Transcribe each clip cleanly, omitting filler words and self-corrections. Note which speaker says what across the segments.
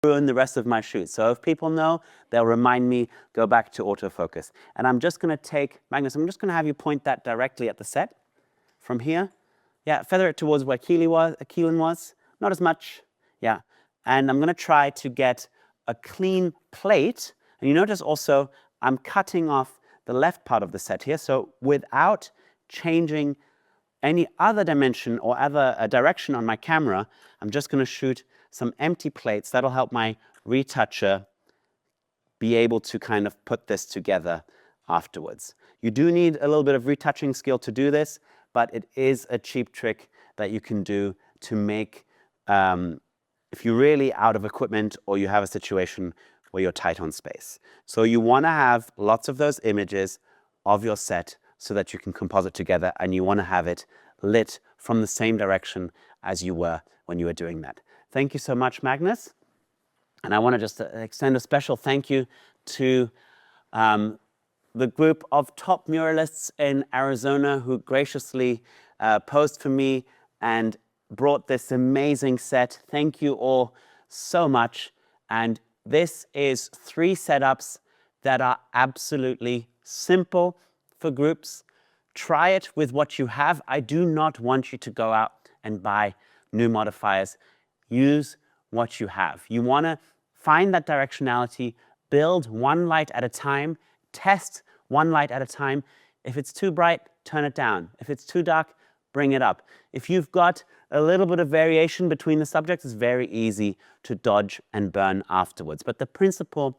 Speaker 1: ruin the rest of my shoot. So if people know, they'll remind me, go back to autofocus. And I'm just going to take, Magnus, I'm just going to have you point that directly at the set from here. Yeah, feather it towards where Keelan was. Not as much. Yeah. And I'm going to try to get a clean plate. And you notice also I'm cutting off the left part of the set here. So without changing any other dimension or other direction on my camera, I'm just going to shoot some empty plates. That'll help my retoucher be able to kind of put this together afterwards. You do need a little bit of retouching skill to do this, but it is a cheap trick that you can do to make, if you're really out of equipment or you have a situation where you're tight on space. So you want to have lots of those images of your set so that you can composite together, and you want to have it lit from the same direction as you were when you were doing that. Thank you so much, Magnus. And I want to just extend a special thank you to the group of top muralists in Arizona who graciously posed for me and brought this amazing set. Thank you all so much. And this is 3 setups that are absolutely simple for groups. Try it with what you have. I do not want you to go out and buy new modifiers. Use what you have. You want to find that directionality, build one light at a time, test one light at a time. If it's too bright, turn it down. If it's too dark, bring it up. If you've got a little bit of variation between the subjects, it's very easy to dodge and burn afterwards. But the principle,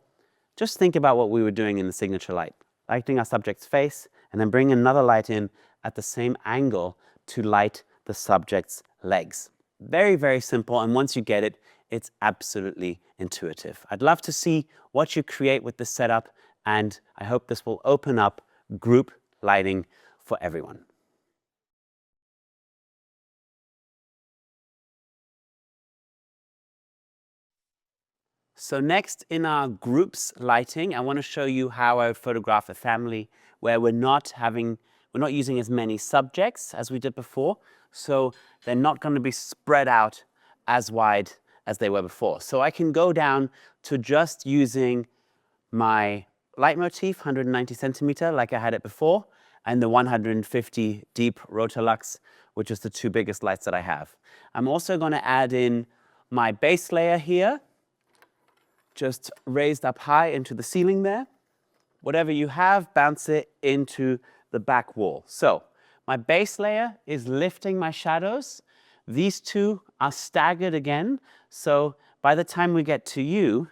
Speaker 1: just think about what we were doing in the signature light. Lighting our subject's face and then bring another light in at the same angle to light the subject's legs. Very, very simple, and once you get it, it's absolutely intuitive. I'd love to see what you create with this setup, and I hope this will open up group lighting for everyone. So next in our groups lighting, I want to show you how I photograph a family where we're not using as many subjects as we did before, so they're not going to be spread out as wide as they were before. So I can go down to just using my leitmotif, 190 centimeter, like I had it before, and the 150 deep Rotolux, which is the 2 biggest lights that I have. I'm also going to add in my base layer here, just raised up high into the ceiling there. Whatever you have, bounce it into the back wall. So my base layer is lifting my shadows. These 2 are staggered again. So by the time we get to you,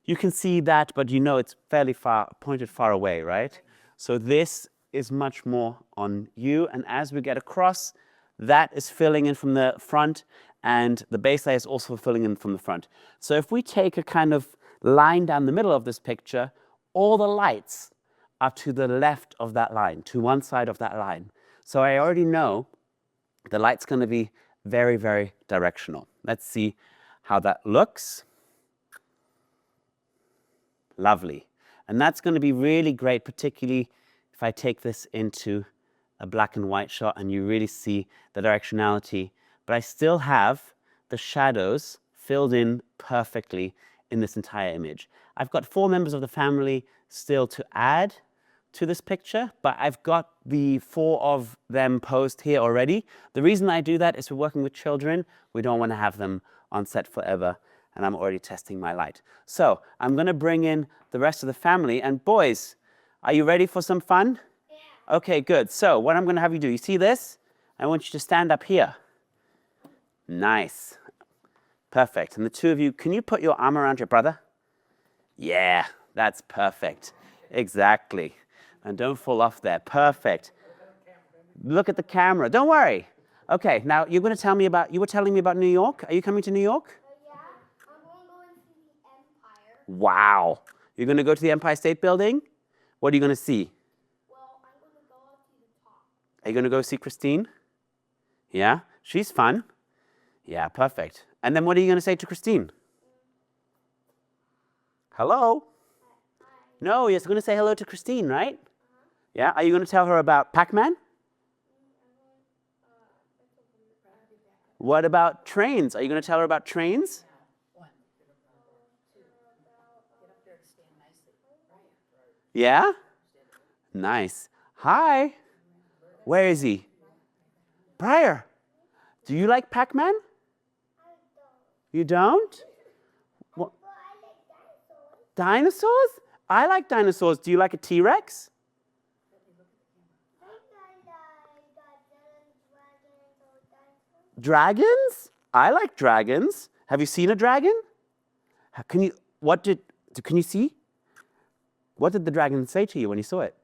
Speaker 1: you can see that, but you know it's fairly pointed far away, right? So this is much more on you. And as we get across, that is filling in from the front, and the base layer is also filling in from the front. So if we take a kind of line down the middle of this picture, all the lights are to the left of that line, to one side of that line. So I already know the light's going to be very, very directional. Let's see how that looks. Lovely. And that's going to be really great, particularly if I take this into a black and white shot and you really see the directionality. But I still have the shadows filled in perfectly in this entire image. I've got 4 members of the family still to add to this picture, but I've got the 4 of them posed here already. The reason I do that is we're working with children. We don't want to have them on set forever, and I'm already testing my light. So I'm going to bring in the rest of the family. And boys, are you ready for some fun? Yeah. Okay, good. So what I'm going to have you do, you see this? I want you to stand up here. Nice. Perfect. And the 2 of you, can you put your arm around your brother? Yeah, that's perfect. Exactly. And don't fall off there. Perfect. Look at the camera. Don't worry. Okay, now you're going to tell me about, you were telling me about New York. Are you coming to New York?
Speaker 2: Yeah, I'm going to go and see the Empire.
Speaker 1: Wow. You're going to go to the Empire State Building? What are you going to see?
Speaker 2: Well, I'm going to go up to the top.
Speaker 1: Are you going to go see Christine? Yeah? She's fun. Yeah, perfect. And then what are you going to say to Christine? Hello?
Speaker 2: Hi.
Speaker 1: No, you're going to say hello to Christine, right? Yeah? Are you going to tell her about Pac-Man? What about trains? Are you going to tell her about trains? Yeah? Nice. Hi. Where is he? Briar, do you like Pac-Man? You don't? What?
Speaker 2: But I like dinosaurs.
Speaker 1: Dinosaurs? I like dinosaurs. Do you like a T-Rex?
Speaker 2: I like dragons or dinosaurs.
Speaker 1: Dragons? I like dragons. Have you seen a dragon? Can you see? What did the dragon say to you when you saw it?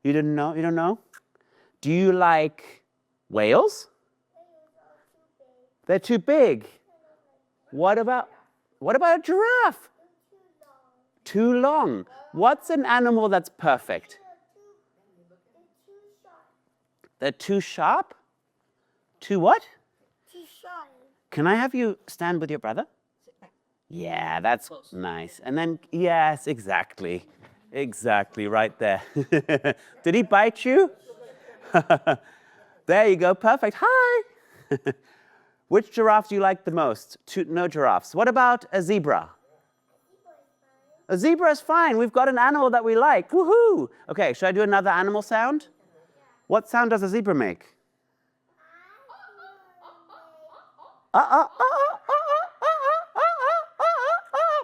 Speaker 1: You didn't know? You don't know? Do you like whales? They're too big. What about a giraffe? Too long. What's an animal that's perfect? They're too sharp? Too what?
Speaker 2: Too shy.
Speaker 1: Can I have you stand with your brother? Yeah, that's nice. And then, yes, exactly. Exactly, right there. Did he bite you? There you go, perfect. Hi. Which giraffe do you like the most? No giraffes. What about a zebra? A zebra is fine. We've got an animal that we like. Woohoo! Okay, should I do another animal sound? What sound does a zebra make?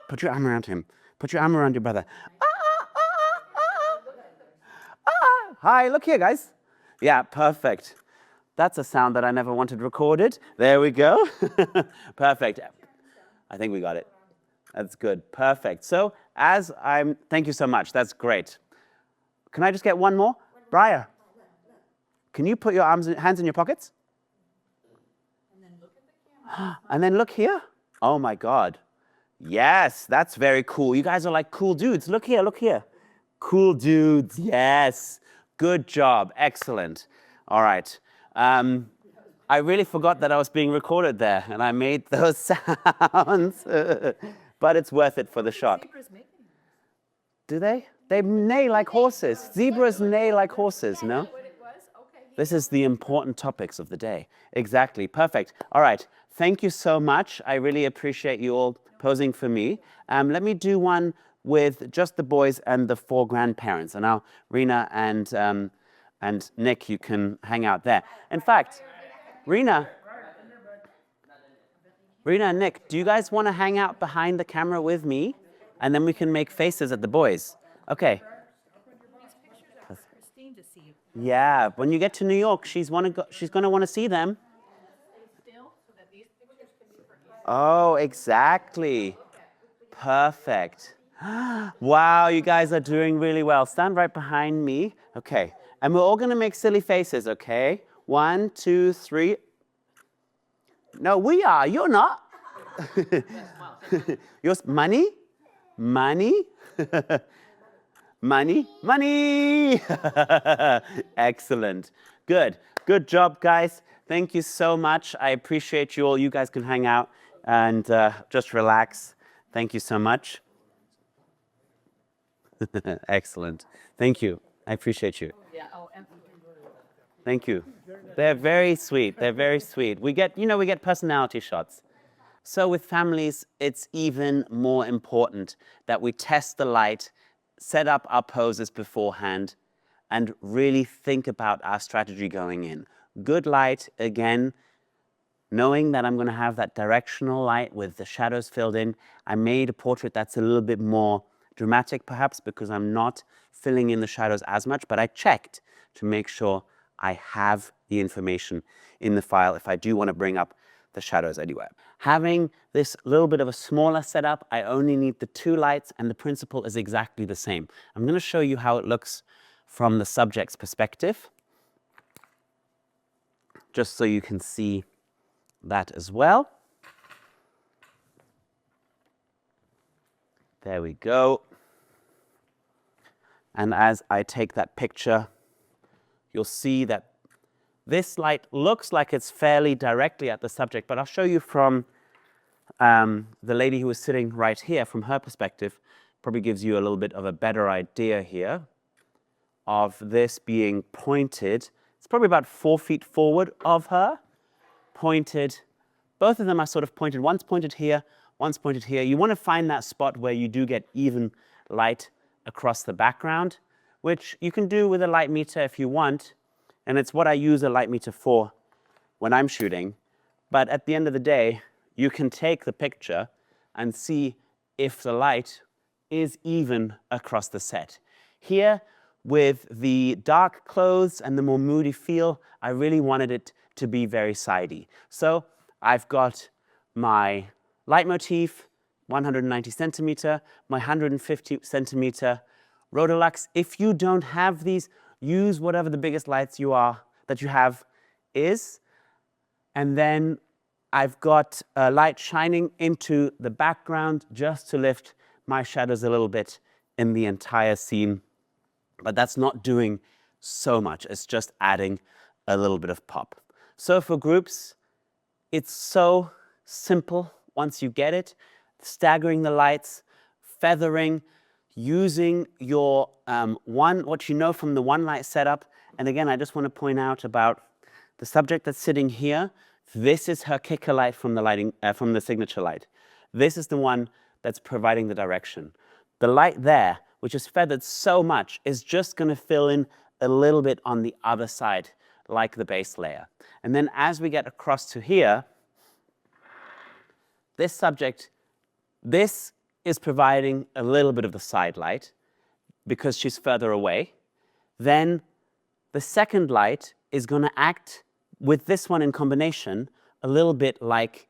Speaker 1: Put your arm around him. Put your arm around your brother. Hi, look here, guys. Yeah, perfect. That's a sound that I never wanted recorded. There we go. Perfect. I think we got it. That's good. Perfect. So thank you so much. That's great. Can I just get one more? Briar, can you put your hands in your pockets? And then look here. Oh my God. Yes, that's very cool. You guys are like cool dudes. Look here, look here. Cool dudes, yes. Good job, excellent. All right. I really forgot that I was being recorded there, and I made those sounds. But it's worth it for the shot. Do they? They neigh like horses. Zebras neigh like horses, no? This is the important topics of the day. Exactly, perfect. All right, thank you so much. I really appreciate you all posing for me. Let me do one with just the boys and the 4 grandparents. And now Rena and Nick, you can hang out there. In fact, Rena and Nick, do you guys want to hang out behind the camera with me? And then we can make faces at the boys. Okay. Yeah, when you get to New York, she's going to want to see them. Oh, exactly. Perfect. Wow, you guys are doing really well. Stand right behind me. Okay. And we're all going to make silly faces, okay? 1, 2, 3. No, we are. You're not. Yours, money? Money? Money? Money! Excellent. Good. Good job, guys. Thank you so much. I appreciate you all. You guys can hang out and just relax. Thank you so much. Excellent. Thank you. I appreciate you. Thank you. They're very sweet. They're very sweet. We get personality shots. So with families, it's even more important that we test the light, set up our poses beforehand, and really think about our strategy going in. Good light, again, knowing that I'm going to have that directional light with the shadows filled in. I made a portrait that's a little bit more dramatic, perhaps, because I'm not filling in the shadows as much, but I checked to make sure I have the information in the file if I do want to bring up the shadows anywhere. Having this little bit of a smaller setup, I only need the 2 lights, and the principle is exactly the same. I'm going to show you how it looks from the subject's perspective, just so you can see that as well. There we go. And as I take that picture, you'll see that this light looks like it's fairly directly at the subject, but I'll show you from the lady who was sitting right here, from her perspective, probably gives you a little bit of a better idea here of this being pointed. It's probably about 4 feet forward of her, pointed. Both of them are sort of pointed. One's pointed here, one's pointed here. You want to find that spot where you do get even light across the background, which you can do with a light meter if you want, and it's what I use a light meter for when I'm shooting. But at the end of the day, you can take the picture and see if the light is even across the set. Here, with the dark clothes and the more moody feel, I really wanted it to be very sidey. So I've got my leitmotif, 190 centimeter, my 150 centimeter Rotolux. If you don't have these, use whatever the biggest lights that you have is. And then I've got a light shining into the background just to lift my shadows a little bit in the entire scene. But that's not doing so much. It's just adding a little bit of pop. So for groups, it's so simple once you get it. Staggering the lights, feathering, using your what you know from the one light setup. And again, I just want to point out about the subject that's sitting here. This is her kicker light from the signature light. This is the one that's providing the direction. The light there, which is feathered so much, is just going to fill in a little bit on the other side, like the base layer. And then as we get across to here, this subject, this is providing a little bit of the side light because she's further away. Then the second light is going to act with this one in combination a little bit like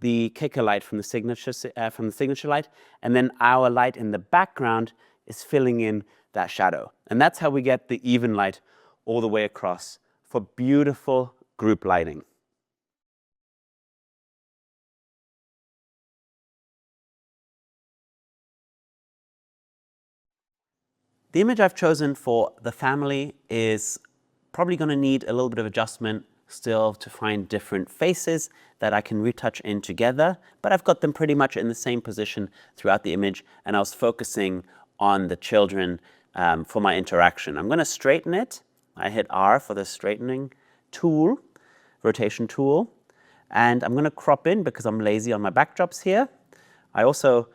Speaker 1: the kicker light from the signature light, and then our light in the background is filling in that shadow. And that's how we get the even light all the way across for beautiful group lighting. The image I've chosen for the family is probably going to need a little bit of adjustment still to find different faces that I can retouch in together, but I've got them pretty much in the same position throughout the image, and I was focusing on the children for my interaction. I'm going to straighten it. I hit R for the straightening tool, rotation tool, and I'm going to crop in because I'm lazy on my backdrops here. I also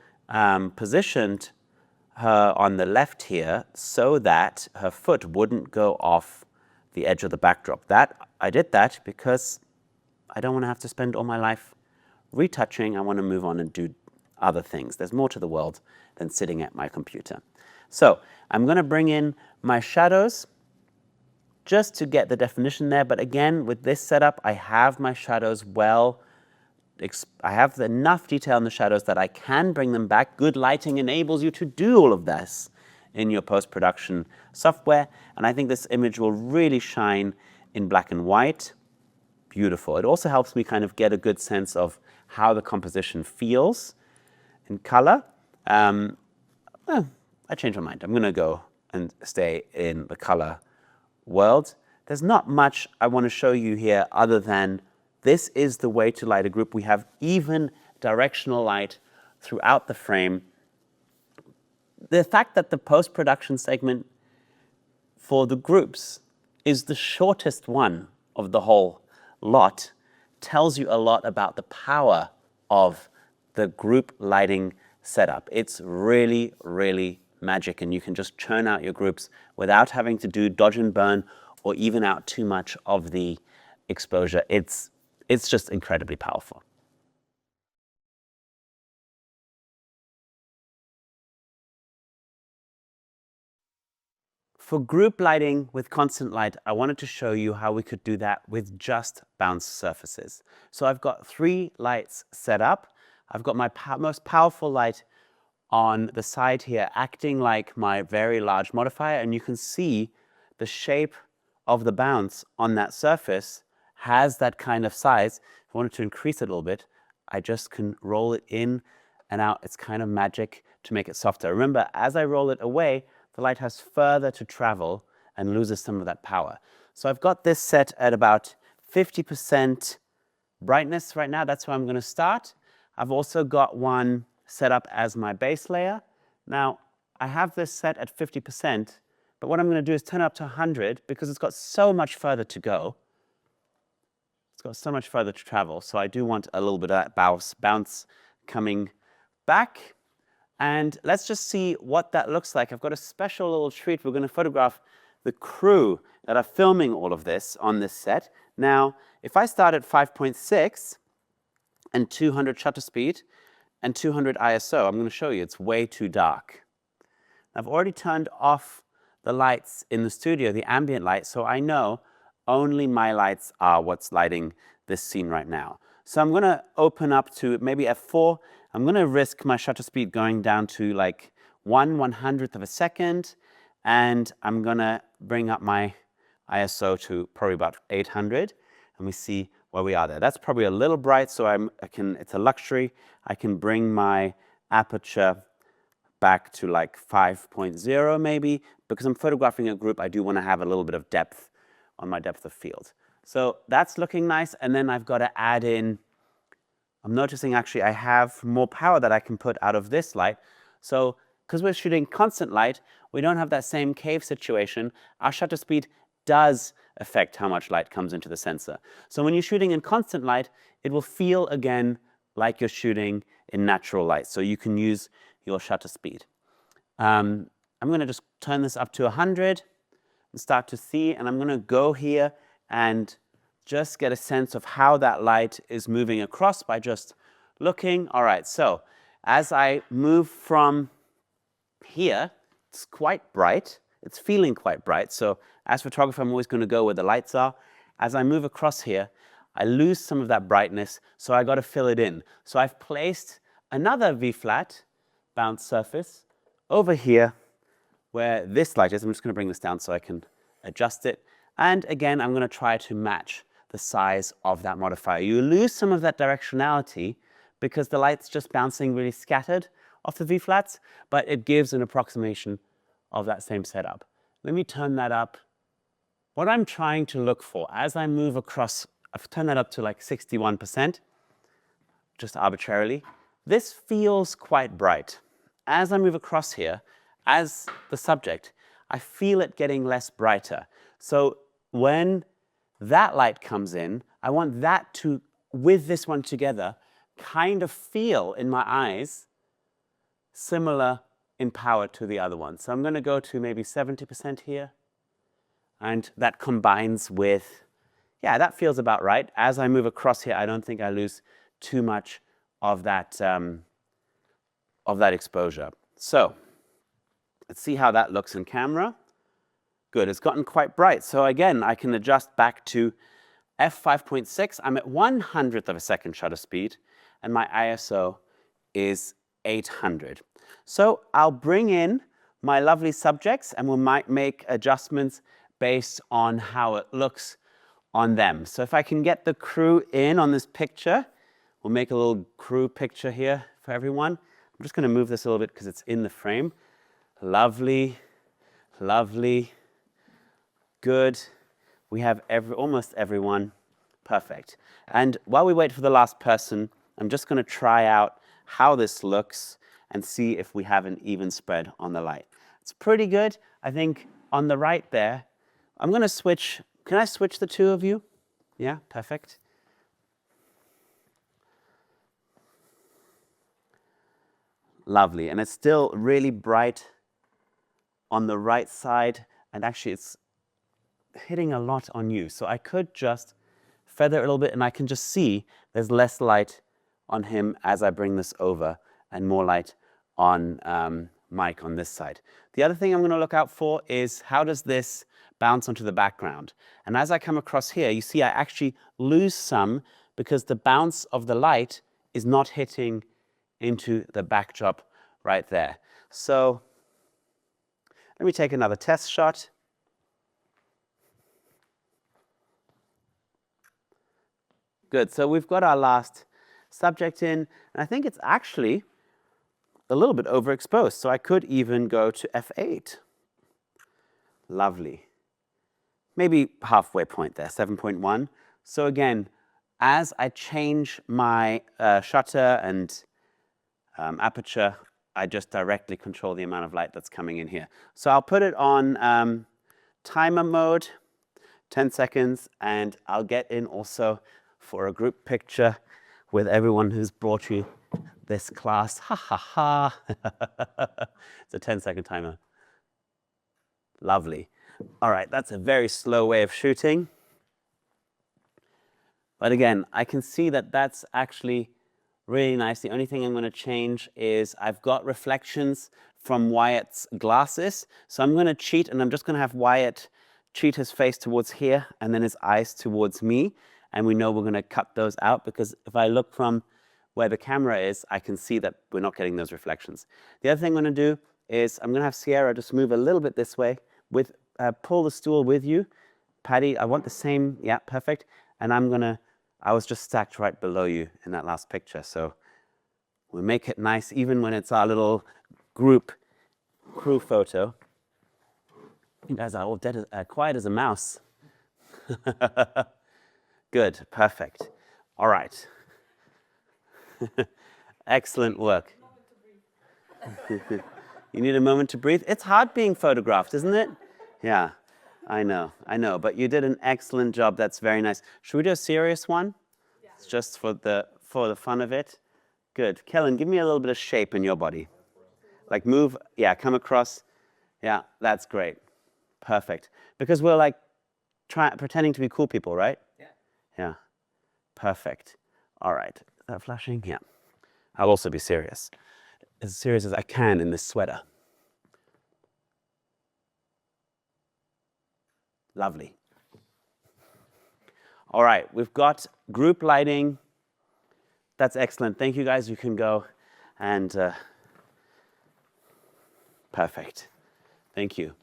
Speaker 1: positioned her on the left here so that her foot wouldn't go off the edge of the backdrop. I did that because I don't want to have to spend all my life retouching. I want to move on and do other things. There's more to the world than sitting at my computer. So I'm going to bring in my shadows just to get the definition there. But again, with this setup, I have my shadows I have enough detail in the shadows that I can bring them back. Good lighting enables you to do all of this in your post-production software. And I think this image will really shine in black and white. Beautiful. It also helps me kind of get a good sense of how the composition feels in color. I changed my mind. I'm going to go and stay in the color world. There's not much I want to show you here other than this is the way to light a group. We have even directional light throughout the frame. The fact that the post-production segment for the groups is the shortest one of the whole lot tells you a lot about the power of the group lighting setup. It's really, really magic, and you can just churn out your groups without having to do dodge and burn or even out too much of the exposure. It's just incredibly powerful. For group lighting with constant light, I wanted to show you how we could do that with just bounce surfaces. So I've got 3 lights set up. I've got my most powerful light on the side here, acting like my very large modifier, and you can see the shape of the bounce on that surface has that kind of size. If I wanted to increase it a little bit, I just can roll it in and out. It's kind of magic to make it softer. Remember, as I roll it away, the light has further to travel and loses some of that power. So I've got this set at about 50% brightness right now. That's where I'm going to start. I've also got one set up as my base layer. Now, I have this set at 50%, but what I'm going to do is turn it up to 100 because it's got so much further to go. It's got so much further to travel, so I do want a little bit of that bounce coming back. And let's just see what that looks like. I've got a special little treat. We're going to photograph the crew that are filming all of this on this set. Now, if I start at 5.6 and 200 shutter speed and 200 ISO, I'm going to show you it's way too dark. I've already turned off the lights in the studio, the ambient light, so I know only my lights are what's lighting this scene right now. So I'm going to open up to maybe f4. I'm going to risk my shutter speed going down to like 1/100th of a second, and I'm going to bring up my ISO to probably about 800, and we see where we are there. That's probably a little bright, so it's a luxury. I can bring my aperture back to like 5.0 maybe. Because I'm photographing a group, I do want to have a little bit of depth on my depth of field. So that's looking nice, and then I've got to add in, I'm noticing actually I have more power that I can put out of this light. So because we're shooting constant light, we don't have that same cave situation. Our shutter speed does affect how much light comes into the sensor. So when you're shooting in constant light, it will feel again like you're shooting in natural light. So you can use your shutter speed. I'm going to just turn this up to 100 and start to see, and I'm going to go here and just get a sense of how that light is moving across by just looking. All right, so as I move from here, it's quite bright. It's feeling quite bright. So as photographer, I'm always going to go where the lights are. As I move across here, I lose some of that brightness, so I got to fill it in. So I've placed another V-flat bounce surface over here where this light is. I'm just going to bring this down so I can adjust it. And again, I'm going to try to match the size of that modifier. You lose some of that directionality because the light's just bouncing really scattered off the V-flats, but it gives an approximation of that same setup. Let me turn that up. What I'm trying to look for as I move across, I've turned that up to like 61%, just arbitrarily. This feels quite bright. As I move across here, as the subject, I feel it getting less brighter. So when that light comes in, I want that to, with this one together, kind of feel in my eyes similar in power to the other one. So I'm going to go to maybe 70% here. And that combines with, yeah, that feels about right. As I move across here, I don't think I lose too much of that exposure. So let's see how that looks in camera. Good, it's gotten quite bright. So again, I can adjust back to f5.6. I'm at 1/100th of a second shutter speed, and my ISO is 800. So I'll bring in my lovely subjects, and we might make adjustments based on how it looks on them. So if I can get the crew in on this picture, we'll make a little crew picture here for everyone. I'm just going to move this a little bit because it's in the frame. Lovely, lovely, good. We have almost everyone. Perfect. And while we wait for the last person, I'm just going to try out how this looks and see if we have an even spread on the light. It's pretty good. I think on the right there, I'm going to switch. Can I switch the two of you? Yeah, perfect. Lovely. And it's still really bright on the right side, and actually it's hitting a lot on you. So I could just feather it a little bit, and I can just see there's less light on him as I bring this over, and more light on Mike on this side. The other thing I'm going to look out for is how does this bounce onto the background. And as I come across here, you see I actually lose some because the bounce of the light is not hitting into the backdrop right there. So let me take another test shot. Good, so we've got our last subject in, and I think it's actually a little bit overexposed, so I could even go to f8. Lovely. Maybe halfway point there, 7.1. So again, as I change my shutter and aperture, I just directly control the amount of light that's coming in here. So I'll put it on timer mode, 10 seconds, and I'll get in also for a group picture with everyone who's brought you this class. Ha ha ha. It's a 10-second timer. Lovely. All right, that's a very slow way of shooting. But again, I can see that that's actually really nice. The only thing I'm going to change is I've got reflections from Wyatt's glasses. So I'm going to cheat, and I'm just going to have Wyatt cheat his face towards here and then his eyes towards me. And we know we're going to cut those out, because if I look from where the camera is, I can see that we're not getting those reflections. The other thing I'm going to do is I'm going to have Sierra just move a little bit this way, with pull the stool with you. Patty, I want the same, yeah, perfect. And I was just stacked right below you in that last picture, so we'll make it nice even when it's our little group crew photo. You guys are all dead, quiet as a mouse. Good, perfect. All right. Excellent work. You need a moment to breathe? It's hard being photographed, isn't it? Yeah, I know, but you did an excellent job. That's very nice. Should we do a serious one? Yeah. It's just for the fun of it. Good. Kellen, give me a little bit of shape in your body. Like move, yeah, come across. Yeah, that's great. Perfect. Because we're like pretending to be cool people, right? Yeah. Yeah. Perfect. All right. Is that flashing? Yeah. I'll also be serious. As serious as I can in this sweater. Lovely. All right, we've got group lighting. That's excellent. Thank you, guys. You can go and perfect. Thank you.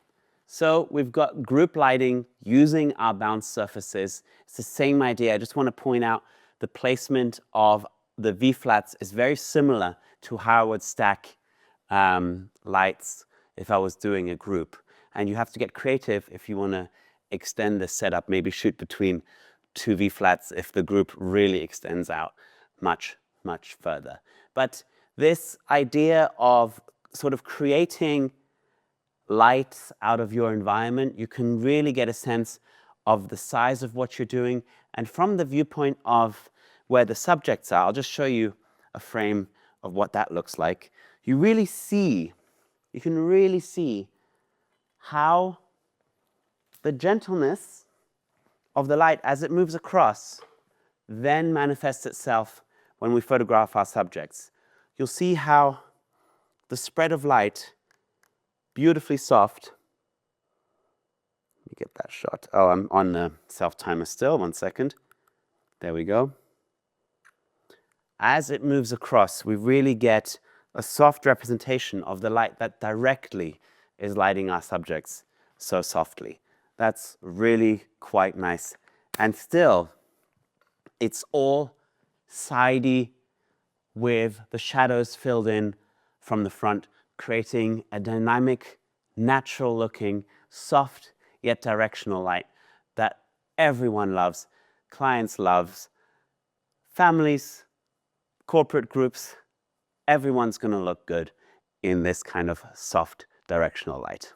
Speaker 1: So we've got group lighting using our bounce surfaces. It's the same idea. I just want to point out the placement of the V-flats is very similar to how I would stack lights if I was doing a group. And you have to get creative if you want to extend the setup, maybe shoot between two V-flats if the group really extends out much, much further. But this idea of sort of creating lights out of your environment, you can really get a sense of the size of what you're doing. And from the viewpoint of where the subjects are, I'll just show you a frame of what that looks like. You can really see how the gentleness of the light as it moves across then manifests itself when we photograph our subjects. You'll see how the spread of light, beautifully soft. Let me get that shot. Oh, I'm on the self-timer still. 1 second. There we go. As it moves across, we really get a soft representation of the light that directly is lighting our subjects so softly. That's really quite nice. And still, it's all sidey with the shadows filled in from the front, creating a dynamic, natural-looking, soft yet directional light that everyone loves, clients loves, families, corporate groups, everyone's going to look good in this kind of soft directional light.